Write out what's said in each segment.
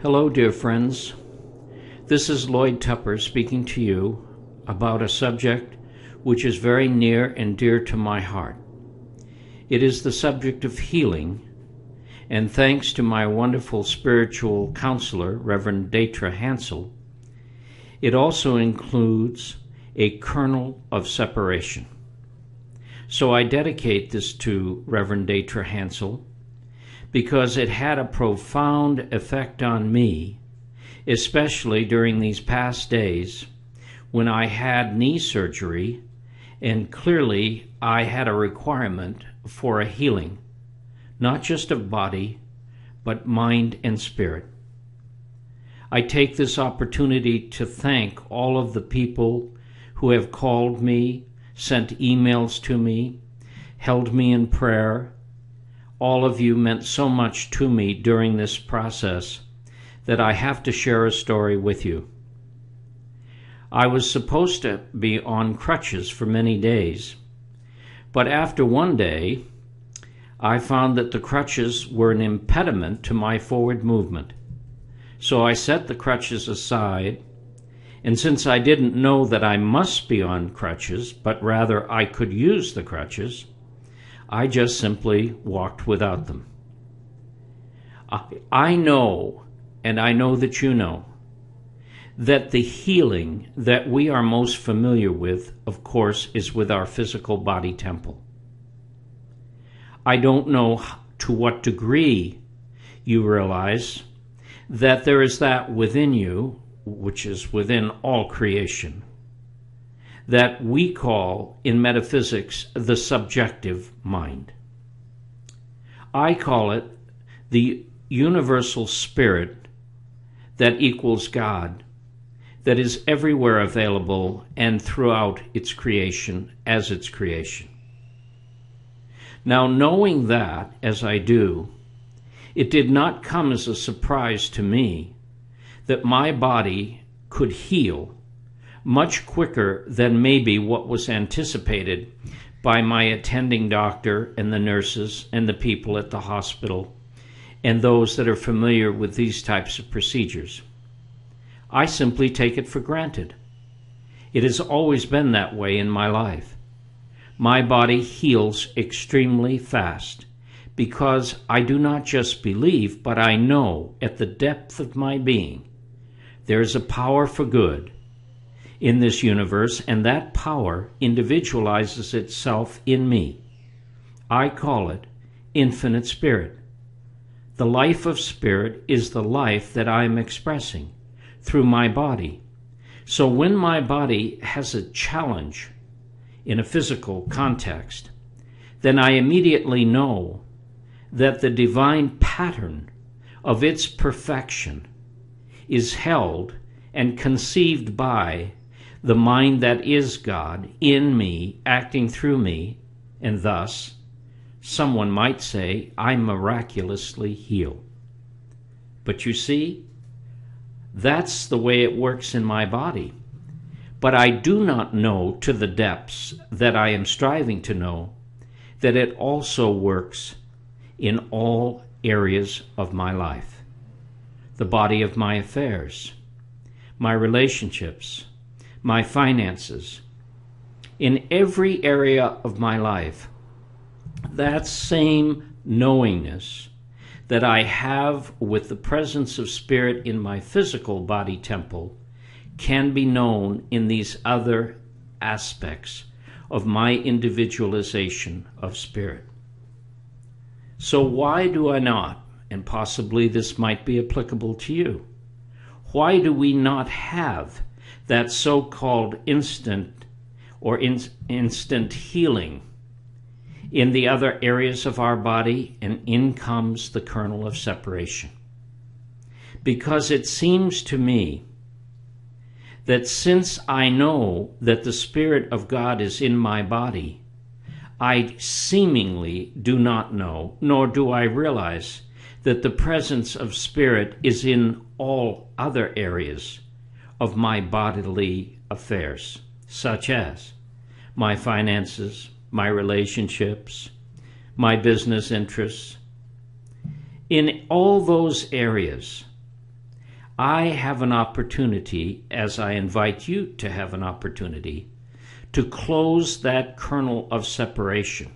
Hello, dear friends. This is Lloyd Tupper speaking to you about a subject which is very near and dear to my heart. It is the subject of healing, and thanks to my wonderful spiritual counselor, Reverend Detra Hansel, it also includes a kernel of separation. So I dedicate this to Reverend Detra Hansel because it had a profound effect on me, especially during these past days when I had knee surgery, and clearly I had a requirement for a healing, not just of body, but mind and spirit. I take this opportunity to thank all of the people who have called me, sent emails to me, held me in prayer. All of you meant so much to me during this process that I have to share a story with you. I was supposed to be on crutches for many days, but after one day, I found that the crutches were an impediment to my forward movement. So I set the crutches aside, and since I didn't know that I must be on crutches, but rather I could use the crutches, I just simply walked without them. I know, and I know that you know, that the healing that we are most familiar with, of course, is with our physical body temple. I don't know to what degree you realize that there is that within you, which is within all creation, that we call in metaphysics the subjective mind. I call it the universal spirit that equals God, that is everywhere available and throughout its creation as its creation. Now, knowing that, as I do, it did not come as a surprise to me that my body could heal much quicker than maybe what was anticipated by my attending doctor and the nurses and the people at the hospital and those that are familiar with these types of procedures. I simply take it for granted. It has always been that way in my life. My body heals extremely fast because I do not just believe, but I know at the depth of my being there is a power for good in this universe, and that power individualizes itself in me. I call it infinite spirit. The life of spirit is the life that I am expressing through my body. So when my body has a challenge in a physical context, then I immediately know that the divine pattern of its perfection is held and conceived by the mind that is God in me, acting through me, and thus, someone might say, I miraculously heal. But you see, that's the way it works in my body. But I do not know to the depths that I am striving to know that it also works in all areas of my life. The body of my affairs, my relationships, my finances, in every area of my life, that same knowingness that I have with the presence of spirit in my physical body temple can be known in these other aspects of my individualization of spirit. So why do I not, and possibly this might be applicable to you, why do we not have that so-called instant or instant healing in the other areas of our body, and in comes the kernel of separation? Because it seems to me that since I know that the Spirit of God is in my body, I seemingly do not know, nor do I realize, that the presence of Spirit is in all other areas of my bodily affairs, such as my finances, my relationships, my business interests. In all those areas, I have an opportunity, as I invite you to have an opportunity, to close that kernel of separation.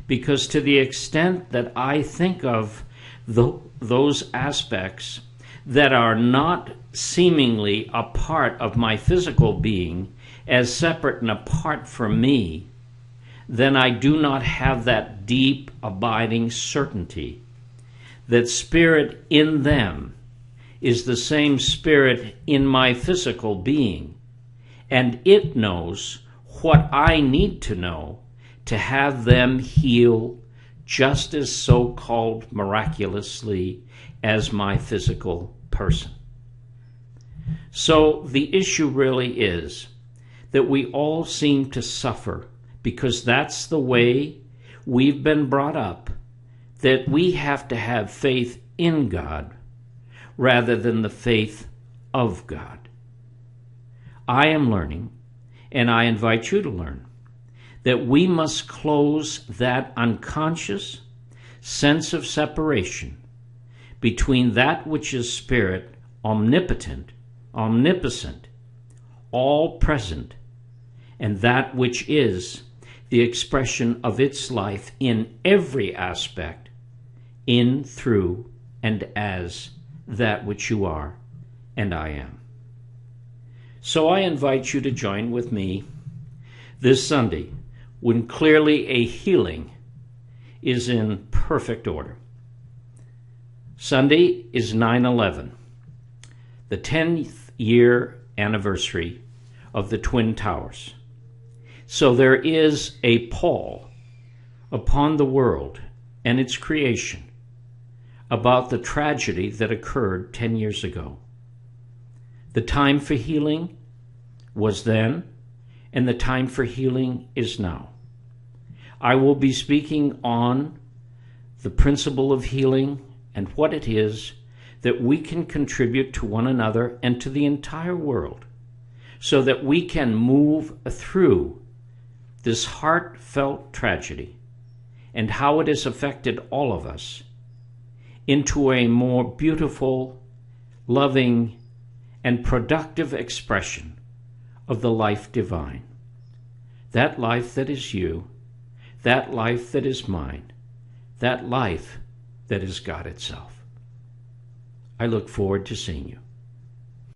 Because to the extent that I think of those aspects that are not seemingly a part of my physical being as separate and apart from me, then I do not have that deep, abiding certainty that spirit in them is the same spirit in my physical being, and it knows what I need to know to have them heal just as so-called miraculously as my physical person. So the issue really is that we all seem to suffer because that's the way we've been brought up, that we have to have faith in God rather than the faith of God. I am learning, and I invite you to learn, that we must close that unconscious sense of separation between that which is spirit, omnipotent, omniscient, all-present, and that which is the expression of its life in every aspect, in, through, and as that which you are and I am. So I invite you to join with me this Sunday when clearly a healing is in perfect order. Sunday is 9/11, the 10th year anniversary of the Twin Towers. So there is a pall upon the world and its creation about the tragedy that occurred 10 years ago. The time for healing was then, and the time for healing is now. I will be speaking on the principle of healing and what it is that we can contribute to one another and to the entire world so that we can move through this heartfelt tragedy and how it has affected all of us into a more beautiful, loving, and productive expression of the life divine. That life that is you, that life that is mine, that life that is God itself. I look forward to seeing you.